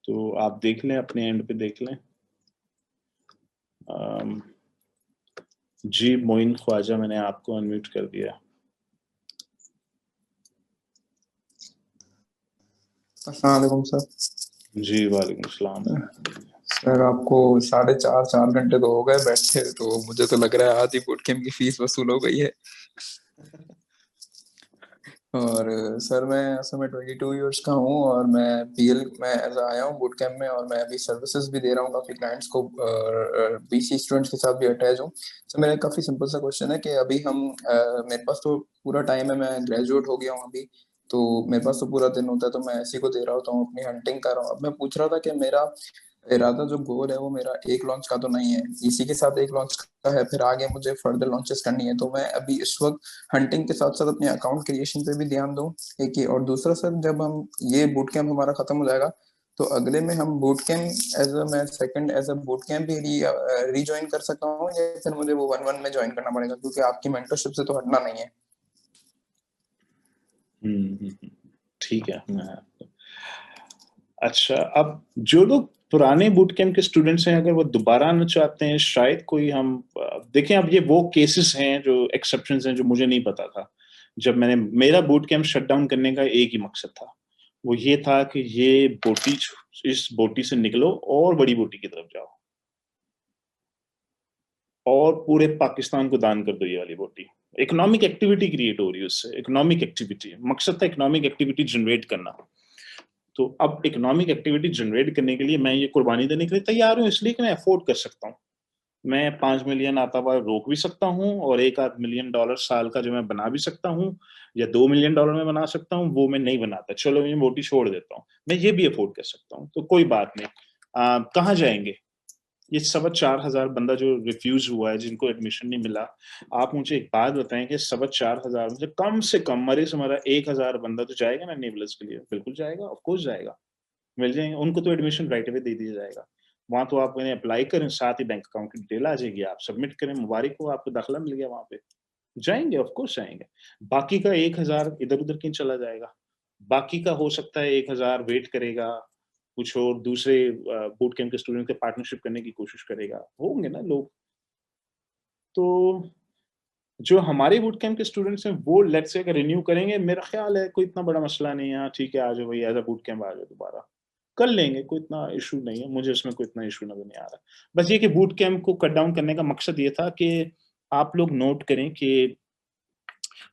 तो आप देख लें, अपने एंड पे देख लें। जी मोइन ख्वाजा, मैंने आपको अनम्यूट कर दिया। अस्सलाम वालेकुम सर। जी वालेकुम सलाम। सर आपको 4.5 घंटे तो हो गए बैठे, तो मुझे तो लग रहा है आधी बूट कैंप की फीस वसूल हो गई है। और सर मैं असल में 22 ईयर्स का हूँ और मैं पीएल में एज आया हूँ बूट कैंप में, और मैं अभी सर्विसेज भी दे रहा हूँ काफ़ी क्लाइंट्स को, बीसी स्टूडेंट्स के साथ भी अटैच हूँ। सर मेरा काफ़ी सिंपल सा क्वेश्चन है कि अभी मेरे पास तो पूरा टाइम है, मैं ग्रेजुएट हो गया हूँ अभी, तो मेरे पास तो पूरा दिन होता है, तो मैं ऐसे को दे रहा होता हूँ, अपनी हंटिंग कर रहा हूँ। अब मैं पूछ रहा था कि मेरा इरादा जो गोल है वो मेरा एक लॉन्च का तो नहीं है, इसी के साथ एक लॉन्च का है, फिर आगे मुझे फर्दर लॉन्चेस करनी है, तो मैं अभी इस वक्त हंटिंग के साथ साथ अपने अकाउंट क्रिएशन पे भी ध्यान दूं, एक ये। और दूसरा सर, जब हम ये बूट कैंप हमारा खत्म हो जाएगा, तो अगले में हम बूट कैंप मैं second as a boot camp भी रीज्वाइन कर सकता हूँ, या फिर मुझे वो 1-1 में ज्वाइन करना पड़ेगा, क्योंकि आपकी मेंटरशिप से तो हटना नहीं है। ठीक है। अच्छा, अब जो लोग पुराने बूट कैंप के स्टूडेंट्स हैं, अगर वो दोबारा आना चाहते हैं, शायद कोई हम देखें। अब ये वो केसेस हैं जो एक्सेप्शंस हैं, जो मुझे नहीं पता था जब मेरा बूट कैंप शट डाउन करने का एक ही मकसद था। वो ये था कि ये बोटी, इस बोटी से निकलो और बड़ी बोटी की तरफ जाओ, और पूरे पाकिस्तान को दान कर दो ये वाली बोटी। इकोनॉमिक एक्टिविटी क्रिएट हो रही है उससे, इकोनॉमिक एक्टिविटी, मकसद था इकोनॉमिक एक्टिविटी जनरेट करना। तो अब इकोनॉमिक एक्टिविटी जनरेट करने के लिए मैं ये कुर्बानी देने के लिए तैयार हूँ, इसलिए कि मैं अफोर्ड कर सकता हूँ। मैं 5 मिलियन आता हुआ रोक भी सकता हूँ, और $1-8 मिलियन साल का जो मैं बना भी सकता हूँ, या $2 मिलियन में बना सकता हूँ, वो मैं नहीं बनाता। चलो मैं मोटी छोड़ देता हूँ, मैं ये भी अफोर्ड कर सकता हूँ, तो कोई बात नहीं। कहाँ जाएंगे ये 4,500 बंदा जो रिफ्यूज हुआ है, जिनको एडमिशन नहीं मिला? आप मुझे एक बात बताएं कि 4,500 में से कम मरे से मरा 1,000 बंदा तो जाएगा ना नेवल्स के लिए? बिल्कुल जाएगा, ऑफ कोर्स जाएगा। मिल जाएंगे उनको तो एडमिशन राइट अवे दे दिया जाएगा। वहां तो आप इन्हें अप्लाई करें, साथ ही बैंक अकाउंट की डिटेल आ जाएगी, आप सबमिट करें, मुबारक हो, आपको दाखिला मिल गया वहां पे। जाएंगे, ऑफ कोर्स जाएंगे। बाकी का 1,000 इधर उधर क्यों चला जाएगा? बाकी का हो सकता है 1,000 वेट करेगा, कुछ और दूसरे बूट कैंप के स्टूडेंट के पार्टनरशिप करने की कोशिश करेगा, होंगे ना लोग। तो जो हमारे बूट कैंप के स्टूडेंट्स हैं, वो लेट्स से अगर रिन्यू करेंगे, मेरा ख्याल है कोई इतना बड़ा मसला नहीं है। हाँ, ठीक है, आ जाओ भाई, एज अ बूट कैंप आ जाओ, दोबारा कर लेंगे, कोई इतना इशू नहीं है। मुझे उसमें कोई इतना इशू नजर नहीं आ रहा। बस ये कि बूट कैंप को कट डाउन करने का मकसद ये था कि आप लोग नोट करें कि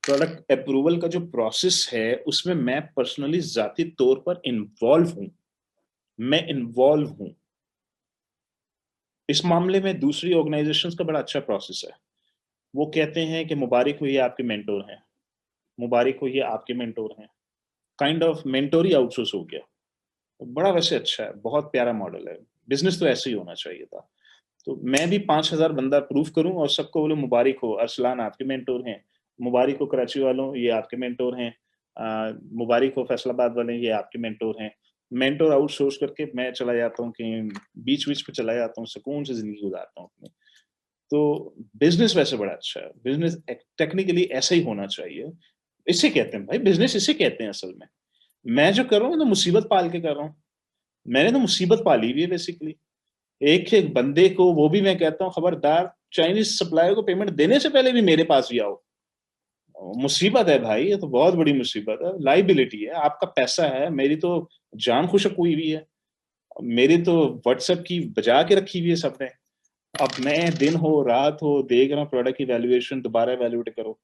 प्रोडक्ट अप्रूवल का जो प्रोसेस है, उसमें मैं पर्सनली जाती तौर पर इन्वॉल्व हूं। मैं इन्वॉल्व हूं इस मामले में। दूसरी ऑर्गेनाइजेशंस का बड़ा अच्छा प्रोसेस है। वो कहते हैं कि मुबारक हो, ये आपके मेंटोर हैं, मुबारक हो, ये आपके मेंटोर हैं। Kind of mentor he outsource हो गया। तो बड़ा वैसे अच्छा है, बहुत प्यारा मॉडल है। बिजनेस तो ऐसे ही होना चाहिए था। तो मैं भी 5,000 बंदा प्रूव करूं और सबको बोलूं मुबारक हो, अरसलान आपके मेंटोर हैं, मुबारक हो कराची वालों, ये आपके मेंटोर हैं, मुबारक हो फैसलाबाद वाले, ये आपके मेंटोर हैं। मेंटोर आउटसोर्स करके मैं चला जाता हूँ, कि बीच बीच पे चला जाता हूँ, सुकून से जिंदगी गुजारता हूँ अपनी। तो बिजनेस वैसे बड़ा अच्छा है। बिजनेस टेक्निकली ऐसा ही होना चाहिए। इसे कहते हैं भाई बिजनेस, इसे कहते हैं असल में। मैं जो कर रहा हूँ तो मुसीबत पाल के कर रहा हूँ। मैंने तो मुसीबत पाली हुई है बेसिकली। एक एक बंदे को, वो भी मैं कहता हूँ खबरदार, चाइनीज सप्लायर को पेमेंट देने से पहले भी मेरे पास ही आओ। मुसीबत है भाई, ये तो बहुत बड़ी मुसीबत है, लाइबिलिटी है, आपका पैसा है। मेरी तो जान खुशक हुई हुई है, मेरी तो व्हाट्सएप की बजा के रखी हुई है सबने। अब मैं दिन हो रात हो देख रहा हूँ प्रोडक्ट की वैल्यूएशन, दोबारा वैल्यूएट करो।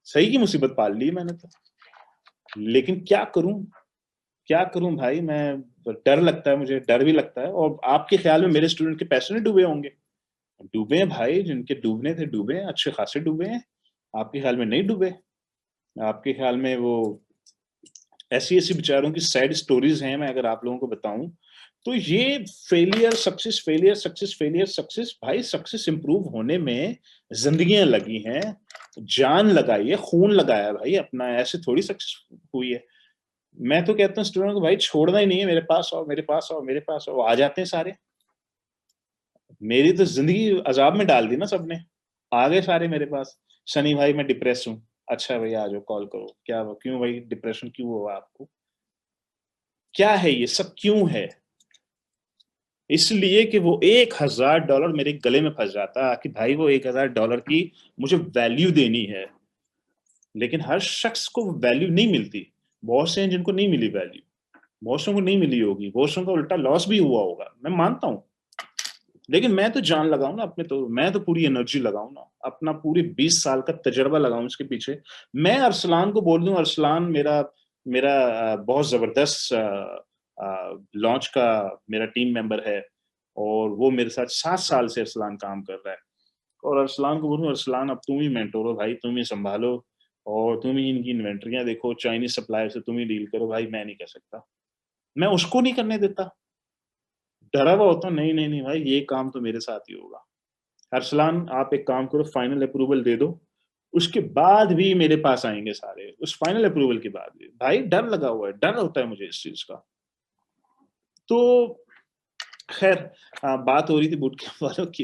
सही की मुसीबत पाल ली मैंने तो। लेकिन क्या करूं, क्या करूं भाई, मैं डर लगता है, मुझे डर भी लगता है। और आपके ख्याल में मेरे स्टूडेंट के पैसे नहीं डूबे होंगे? डूबे हैं भाई, जिनके डूबने थे डूबे हैं, अच्छे खासे डूबे हैं। आपके ख्याल में नहीं डूबे? आपके ख्याल में वो ऐसी ऐसी बेचारों की सैड स्टोरीज हैं, मैं अगर आप लोगों को बताऊं तो ये failure success, failure success, failure success. भाई सक्सेस इंप्रूव होने में जिंदगियां लगी हैं, जान लगाई है, खून लगाया है भाई अपना, ऐसे थोड़ी सक्सेस हुई है। मैं तो कहता हूँ स्टूडेंट को, भाई छोड़ना ही नहीं है, मेरे पास आओ, मेरे पास आओ, मेरे पास आओ। आ जाते हैं सारे। मेरी तो जिंदगी अजाब में डाल दी ना सबने, आ गए सारे मेरे पास। सनी भाई मैं डिप्रेस हूँ, अच्छा भैया आ जाओ, कॉल करो, क्या क्यों भाई डिप्रेशन क्यों हुआ आपको? क्या है ये सब क्यों है? इसलिए कि वो $1000 मेरे गले में फँस जाता कि भाई वो $1000 की मुझे वैल्यू देनी है। लेकिन हर शख्स को वैल्यू नहीं मिलती। बहुत से हैं जिनको नहीं मिली वैल्यू, बहुत सौ को नहीं मिली होगी, बहुत सौ को उल्टा लॉस भी हुआ होगा, मैं मानता हूँ। लेकिन मैं तो जान लगाऊँ ना अपने, तो मैं तो पूरी एनर्जी लगाऊँ ना, अपना पूरे 20 साल का तजुर्बा लगाऊँ इसके पीछे। मैं अरसलान को बोल दूँ, अरसलान मेरा मेरा बहुत ज़बरदस्त लॉन्च का मेरा टीम मेंबर है और वो मेरे साथ 7 साल से अरसलान काम कर रहा है। और अरसलान को बोलूँ, अरसलान अब तुम ही मेंटर हो भाई, तुम ही सँभालो और तुम ही इनकी इन्वेंटरियाँ देखो, चाइनीज़ सप्लायर से तुम ही डील करो भाई, मैं नहीं कर सकता। मैं उसको नहीं करने देता। डरा हुआ होता हूँ, नहीं, नहीं, नहीं भाई ये काम तो मेरे साथ ही होगा। अरसलान आप एक काम करो, फाइनल अप्रूवल दे दो, उसके बाद भी मेरे पास आएँगे सारे, उस फाइनल अप्रूवल के बाद भी। भाई डर लगा हुआ है, डर होता है मुझे इस चीज़ का। तो खैर बात हो रही थी बूट कैंप वालों की,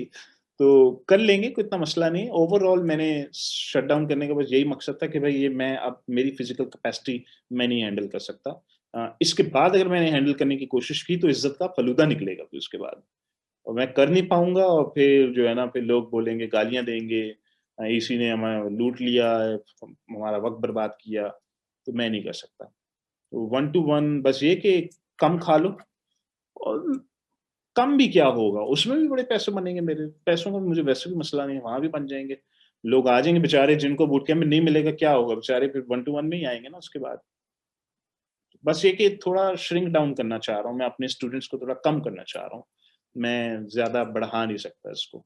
तो कर लेंगे, कोई इतना मसला नहीं है। ओवरऑल मैंने शट डाउन करने का बस यही मकसद था कि भाई ये मैं अब मेरी फिज़िकल कैपेसिटी मैं नहीं हैंडल कर सकता। इसके बाद अगर मैंने हैंडल करने की कोशिश की तो इज़्ज़त का फ़लूदा निकलेगा फिर उसके बाद। और मैं कर नहीं पाऊँगा और फिर जो है ना फिर लोग बोलेंगे, गालियाँ देंगे, इसी ने हमें लूट लिया है, हमारा वक़्त बर्बाद किया, तो मैं नहीं कर सकता। तो 1 टू 1 बस ये कि कम खा लो और कम भी क्या होगा, उसमें भी बड़े पैसे बनेंगे मेरे। पैसों का मुझे वैसे भी मसला नहीं है, वहाँ भी बन जाएँगे। लोग आ जाएँगे बेचारे जिनको बूट कैंप में नहीं मिलेगा, क्या होगा? बेचारे फिर 1 टू 1 में ही आएँगे ना उसके बाद। बस ये कि थोड़ा श्रिंक डाउन करना चाह रहा हूँ, मैं अपने स्टूडेंट्स को थोड़ा कम करना चाह रहा हूँ। मैं ज़्यादा बढ़ा नहीं सकता इसको।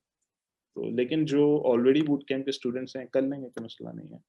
तो लेकिन जो ऑलरेडी बूट कैंप के स्टूडेंट्स हैं, कर लेंगे, कोई मसला नहीं है।